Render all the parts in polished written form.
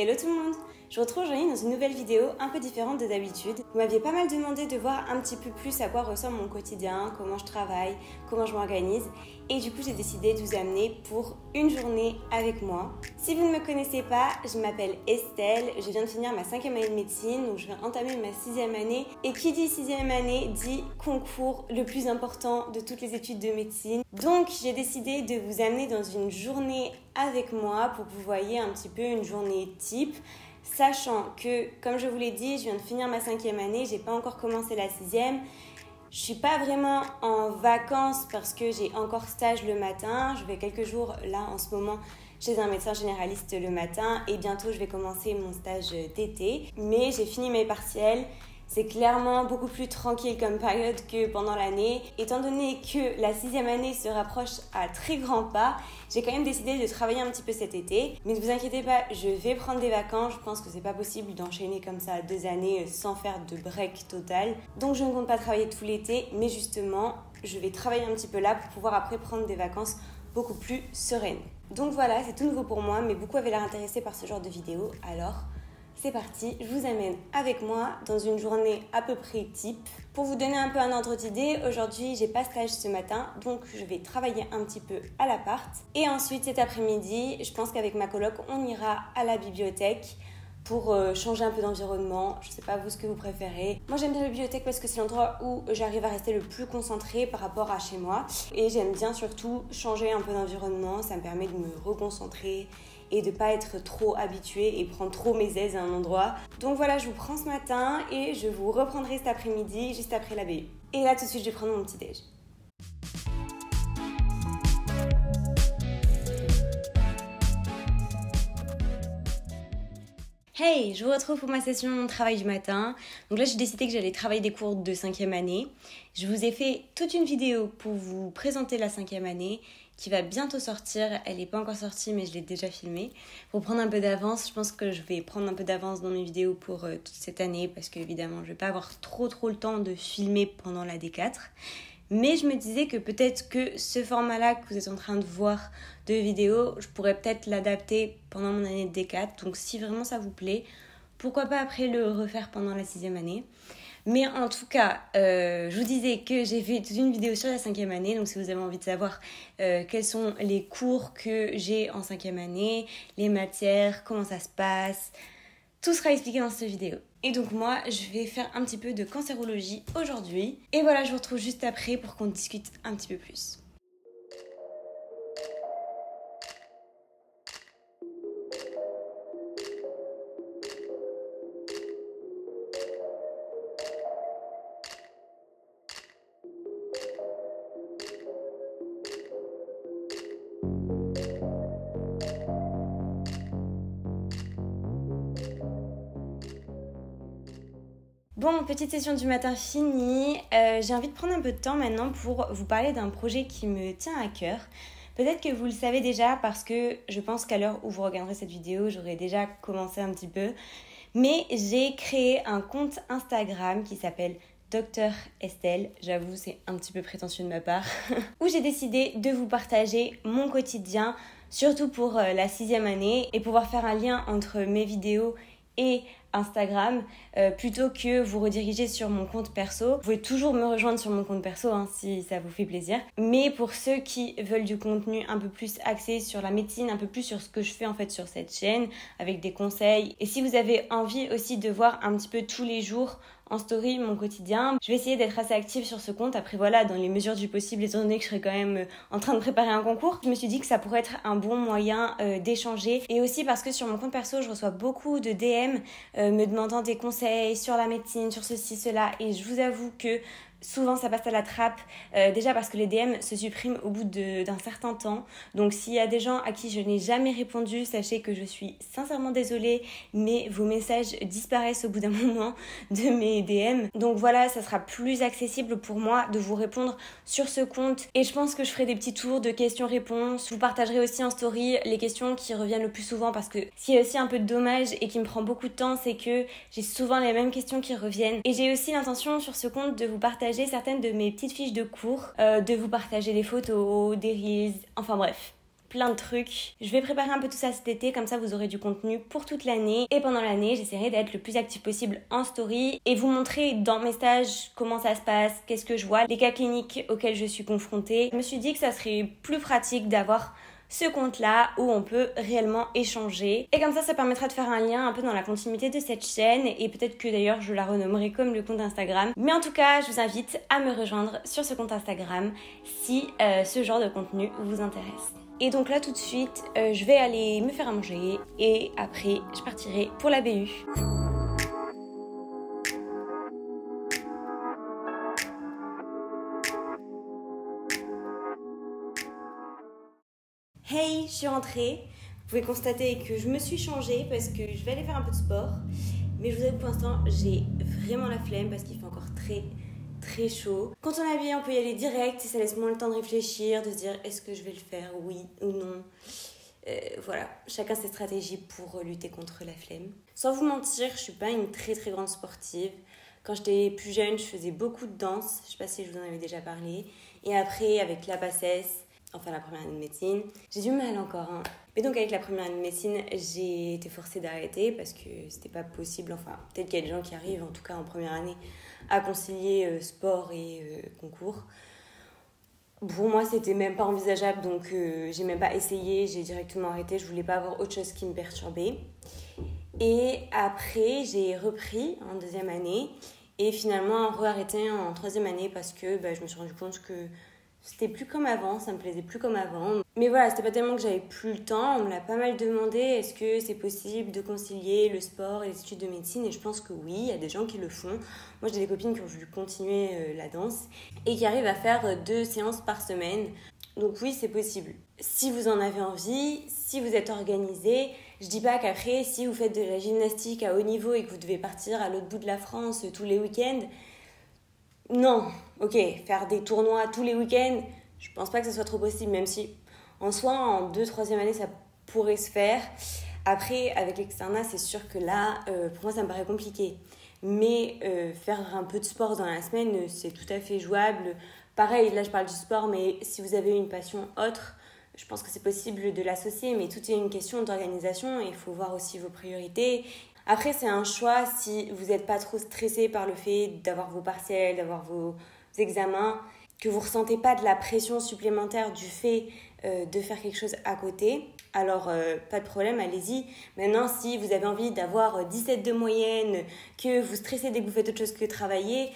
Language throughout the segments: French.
Hello tout le monde! Je vous retrouve aujourd'hui dans une nouvelle vidéo un peu différente de d'habitude. Vous m'aviez pas mal demandé de voir un petit peu plus à quoi ressemble mon quotidien, comment je travaille, comment je m'organise. Et du coup, j'ai décidé de vous amener pour une journée avec moi. Si vous ne me connaissez pas, je m'appelle Estelle, je viens de finir ma 5e année de médecine, donc je vais entamer ma 6e année. Et qui dit 6e année dit concours le plus important de toutes les études de médecine. Donc, j'ai décidé de vous amener dans une journée avec moi pour que vous voyez un petit peu une journée type. Sachant que, comme je vous l'ai dit, je viens de finir ma 5e année, j'ai pas encore commencé la 6e. Je suis pas vraiment en vacances parce que j'ai encore stage le matin. Je vais quelques jours là en ce moment chez un médecin généraliste le matin et bientôt je vais commencer mon stage d'été. Mais j'ai fini mes partiels. C'est clairement beaucoup plus tranquille comme période que pendant l'année. Étant donné que la 6e année se rapproche à très grands pas, j'ai quand même décidé de travailler un petit peu cet été. Mais ne vous inquiétez pas, je vais prendre des vacances. Je pense que c'est pas possible d'enchaîner comme ça 2 années sans faire de break total. Donc je ne compte pas travailler tout l'été, mais justement, je vais travailler un petit peu là pour pouvoir après prendre des vacances beaucoup plus sereines. Donc voilà, c'est tout nouveau pour moi, mais beaucoup avaient l'air intéressés par ce genre de vidéo, alors c'est parti, je vous amène avec moi dans une journée à peu près type. Pour vous donner un peu un ordre d'idée, aujourd'hui j'ai pas stage ce matin, donc je vais travailler un petit peu à l'appart. Et ensuite cet après-midi, je pense qu'avec ma coloc, on ira à la bibliothèque pour changer un peu d'environnement. Je sais pas vous ce que vous préférez. Moi j'aime bien la bibliothèque parce que c'est l'endroit où j'arrive à rester le plus concentrée par rapport à chez moi. Et j'aime bien surtout changer un peu d'environnement, ça me permet de me reconcentrer et de pas être trop habituée et prendre trop mes aises à un endroit. Donc voilà, je vous prends ce matin et je vous reprendrai cet après-midi juste après la BU. Et là tout de suite je vais prendre mon petit déj. Hey, je vous retrouve pour ma session de travail du matin. Donc là, j'ai décidé que j'allais travailler des cours de 5e année. Je vous ai fait toute une vidéo pour vous présenter la 5e année qui va bientôt sortir. Elle n'est pas encore sortie, mais je l'ai déjà filmée. Pour prendre un peu d'avance, je pense que je vais prendre un peu d'avance dans mes vidéos pour toute cette année parce qu'évidemment, je ne vais pas avoir trop le temps de filmer pendant la D4. Mais je me disais que peut-être que ce format-là que vous êtes en train de voir de vidéo, je pourrais peut-être l'adapter pendant mon année de D4. Donc si vraiment ça vous plaît, pourquoi pas après le refaire pendant la 6e année. Mais en tout cas, je vous disais que j'ai fait toute une vidéo sur la 5e année. Donc si vous avez envie de savoir quels sont les cours que j'ai en 5e année, les matières, comment ça se passe, tout sera expliqué dans cette vidéo. Et donc moi, je vais faire un petit peu de cancérologie aujourd'hui. Et voilà, je vous retrouve juste après pour qu'on discute un petit peu plus. Bon, petite session du matin finie. J'ai envie de prendre un peu de temps maintenant pour vous parler d'un projet qui me tient à cœur. Peut-être que vous le savez déjà parce que je pense qu'à l'heure où vous regarderez cette vidéo, j'aurai déjà commencé un petit peu. Mais j'ai créé un compte Instagram qui s'appelle Dr Estelle, j'avoue c'est un petit peu prétentieux de ma part, où j'ai décidé de vous partager mon quotidien, surtout pour la 6e année, et pouvoir faire un lien entre mes vidéos et Instagram plutôt que vous rediriger sur mon compte perso. Vous pouvez toujours me rejoindre sur mon compte perso si ça vous fait plaisir. Mais pour ceux qui veulent du contenu un peu plus axé sur la médecine, un peu plus sur ce que je fais en fait sur cette chaîne, avec des conseils. Et si vous avez envie aussi de voir un petit peu tous les jours en story mon quotidien, je vais essayer d'être assez active sur ce compte. Après voilà, dans les mesures du possible, étant donné que je serai quand même en train de préparer un concours, je me suis dit que ça pourrait être un bon moyen d'échanger. Et aussi parce que sur mon compte perso, je reçois beaucoup de DM me demandant des conseils sur la médecine, sur ceci, cela. Et je vous avoue que souvent ça passe à la trappe, déjà parce que les DM se suppriment au bout d'un certain temps. Donc s'il y a des gens à qui je n'ai jamais répondu, sachez que je suis sincèrement désolée, mais vos messages disparaissent au bout d'un moment de mes DM. Donc voilà, ça sera plus accessible pour moi de vous répondre sur ce compte. Et je pense que je ferai des petits tours de questions-réponses. Je vous partagerai aussi en story les questions qui reviennent le plus souvent, parce que ce qui est aussi un peu dommage et qui me prend beaucoup de temps, c'est que j'ai souvent les mêmes questions qui reviennent. Et j'ai aussi l'intention sur ce compte de vous partager certaines de mes petites fiches de cours, de vous partager des photos, des reels, enfin bref. plein de trucs. Je vais préparer un peu tout ça cet été, comme ça vous aurez du contenu pour toute l'année. Et pendant l'année, j'essaierai d'être le plus actif possible en story et vous montrer dans mes stages comment ça se passe, qu'est-ce que je vois, les cas cliniques auxquels je suis confrontée. Je me suis dit que ça serait plus pratique d'avoir ce compte-là où on peut réellement échanger. Et comme ça permettra de faire un lien un peu dans la continuité de cette chaîne et peut-être que d'ailleurs je la renommerai comme le compte Instagram. Mais en tout cas, je vous invite à me rejoindre sur ce compte Instagram si ce genre de contenu vous intéresse. Et donc là tout de suite, je vais aller me faire à manger et après je partirai pour la BU. Hey, je suis rentrée. Vous pouvez constater que je me suis changée parce que je vais aller faire un peu de sport. Mais je vous avoue que pour l'instant, j'ai vraiment la flemme parce qu'il fait encore très chaud. Quand on est habillé, on peut y aller direct et ça laisse moins le temps de réfléchir, de se dire est-ce que je vais le faire, oui ou non. Voilà, chacun ses stratégies pour lutter contre la flemme. Sans vous mentir, je suis pas une très grande sportive. Quand j'étais plus jeune, je faisais beaucoup de danse. Je sais pas si je vous en avais déjà parlé. Et après, avec la bassesse, enfin la première année de médecine, j'ai du mal encore. Mais donc avec la première année de médecine, j'ai été forcée d'arrêter parce que c'était pas possible. Enfin, peut-être qu'il y a des gens qui arrivent, en tout cas en première année, à concilier sport et concours. Pour moi, c'était même pas envisageable, donc j'ai même pas essayé, j'ai directement arrêté. Je voulais pas avoir autre chose qui me perturbait. Et après, j'ai repris en deuxième année et finalement re-arrêté en troisième année parce que je me suis rendu compte que c'était plus comme avant, ça me plaisait plus comme avant. Mais voilà, c'était pas tellement que j'avais plus le temps, on me l'a pas mal demandé, est-ce que c'est possible de concilier le sport et les études de médecine? Et je pense que oui, il y a des gens qui le font. Moi j'ai des copines qui ont voulu continuer la danse et qui arrivent à faire 2 séances par semaine. Donc oui, c'est possible. Si vous en avez envie, si vous êtes organisé, je dis pas qu'après, si vous faites de la gymnastique à haut niveau et que vous devez partir à l'autre bout de la France tous les week-ends, non, ok, faire des tournois tous les week-ends, je pense pas que ce soit trop possible, même si en soi, en 2-3e année, ça pourrait se faire. Après, avec l'externat, c'est sûr que là, pour moi, ça me paraît compliqué. Mais faire un peu de sport dans la semaine, c'est tout à fait jouable. Pareil, là, je parle du sport, mais si vous avez une passion autre, je pense que c'est possible de l'associer, mais tout est une question d'organisation et il faut voir aussi vos priorités. Après, c'est un choix si vous n'êtes pas trop stressé par le fait d'avoir vos partiels, d'avoir vos examens, que vous ne ressentez pas de la pression supplémentaire du fait de faire quelque chose à côté. Alors, pas de problème, allez-y. Maintenant, si vous avez envie d'avoir 17 de moyenne, que vous stressez dès que vous faites autre chose que travailler,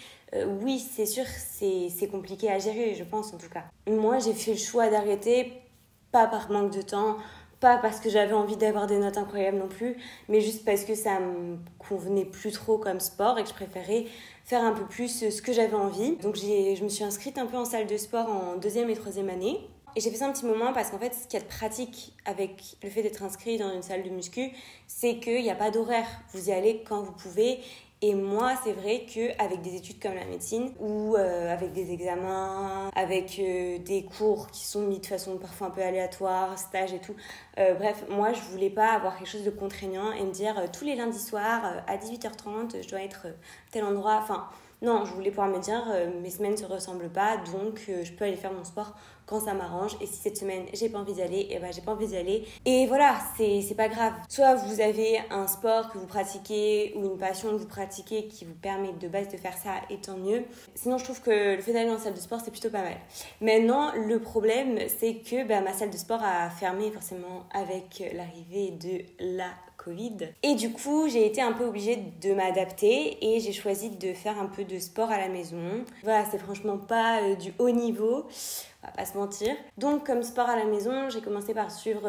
oui, c'est sûr, c'est compliqué à gérer, je pense en tout cas. Moi, j'ai fait le choix d'arrêter, pas par manque de temps, pas parce que j'avais envie d'avoir des notes incroyables non plus, mais juste parce que ça me convenait plus trop comme sport et que je préférais faire un peu plus ce que j'avais envie. Donc je me suis inscrite un peu en salle de sport en 2e et 3e année. Et j'ai fait ça un petit moment parce qu'en fait, ce qu'il y a de pratique avec le fait d'être inscrit dans une salle de muscu, c'est qu'il n'y a pas d'horaire. Vous y allez quand vous pouvez. Et moi, c'est vrai qu'avec des études comme la médecine ou avec des examens, avec des cours qui sont mis de façon parfois un peu aléatoire, stages et tout, bref, moi, je voulais pas avoir quelque chose de contraignant et me dire tous les lundis soirs à 18h30, je dois être à tel endroit. Enfin, non, je voulais pouvoir me dire mes semaines ne se ressemblent pas, donc je peux aller faire mon sport quand ça m'arrange. Et si cette semaine j'ai pas envie d'y aller, et j'ai pas envie d'y aller. Et voilà, c'est pas grave. Soit vous avez un sport que vous pratiquez ou une passion que vous pratiquez qui vous permet de base de faire ça, et tant mieux. Sinon, je trouve que le fait d'aller en salle de sport, c'est plutôt pas mal. Maintenant, le problème, c'est que ma salle de sport a fermé forcément avec l'arrivée de la Covid. Et du coup, j'ai été un peu obligée de m'adapter et j'ai choisi de faire un peu de sport à la maison. Voilà, c'est franchement pas du haut niveau, on va pas se mentir. Donc, comme sport à la maison, j'ai commencé par suivre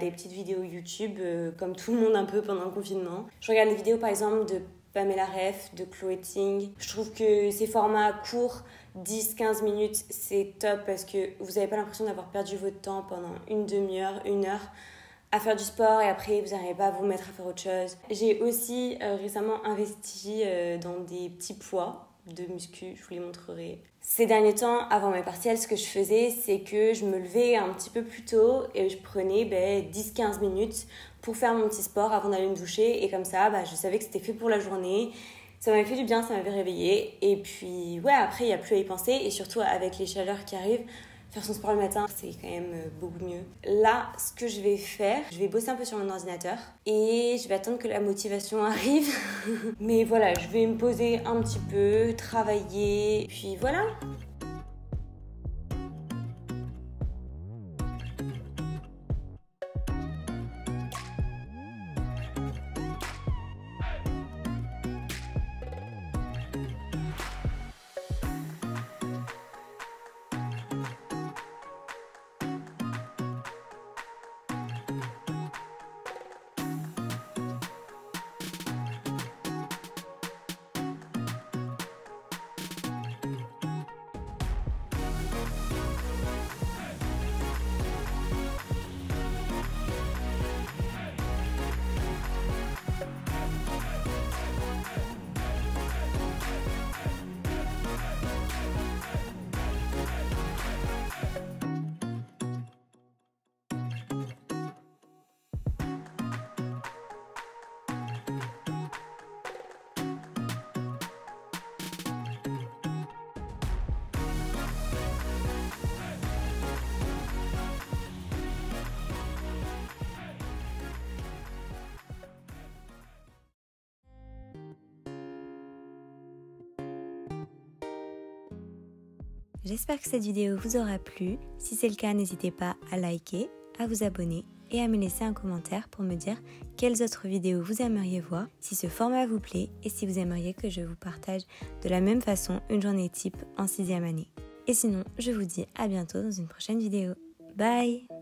des petites vidéos YouTube, comme tout le monde un peu pendant le confinement. Je regarde des vidéos par exemple de Pamela Reif, de Chloé Ting. Je trouve que ces formats courts, 10-15 minutes, c'est top parce que vous n'avez pas l'impression d'avoir perdu votre temps pendant une demi-heure, 1 heure à faire du sport et après vous n'arrivez pas à vous mettre à faire autre chose. J'ai aussi récemment investi dans des petits poids de muscu, je vous les montrerai. Ces derniers temps, avant mes partiels, ce que je faisais, c'est que je me levais un petit peu plus tôt et je prenais 10-15 minutes pour faire mon petit sport avant d'aller me doucher. Et comme ça, je savais que c'était fait pour la journée. Ça m'avait fait du bien, ça m'avait réveillée. Et puis, après, il n'y a plus à y penser. Et surtout, avec les chaleurs qui arrivent, Faire son sport le matin, c'est quand même beaucoup mieux. Là, ce que je vais faire, je vais bosser un peu sur mon ordinateur et je vais attendre que la motivation arrive. Mais voilà, je vais me poser un petit peu, travailler, puis voilà. J'espère que cette vidéo vous aura plu. Si c'est le cas, n'hésitez pas à liker, à vous abonner et à me laisser un commentaire pour me dire quelles autres vidéos vous aimeriez voir, si ce format vous plaît et si vous aimeriez que je vous partage de la même façon une journée type en 6e année. Et sinon, je vous dis à bientôt dans une prochaine vidéo. Bye!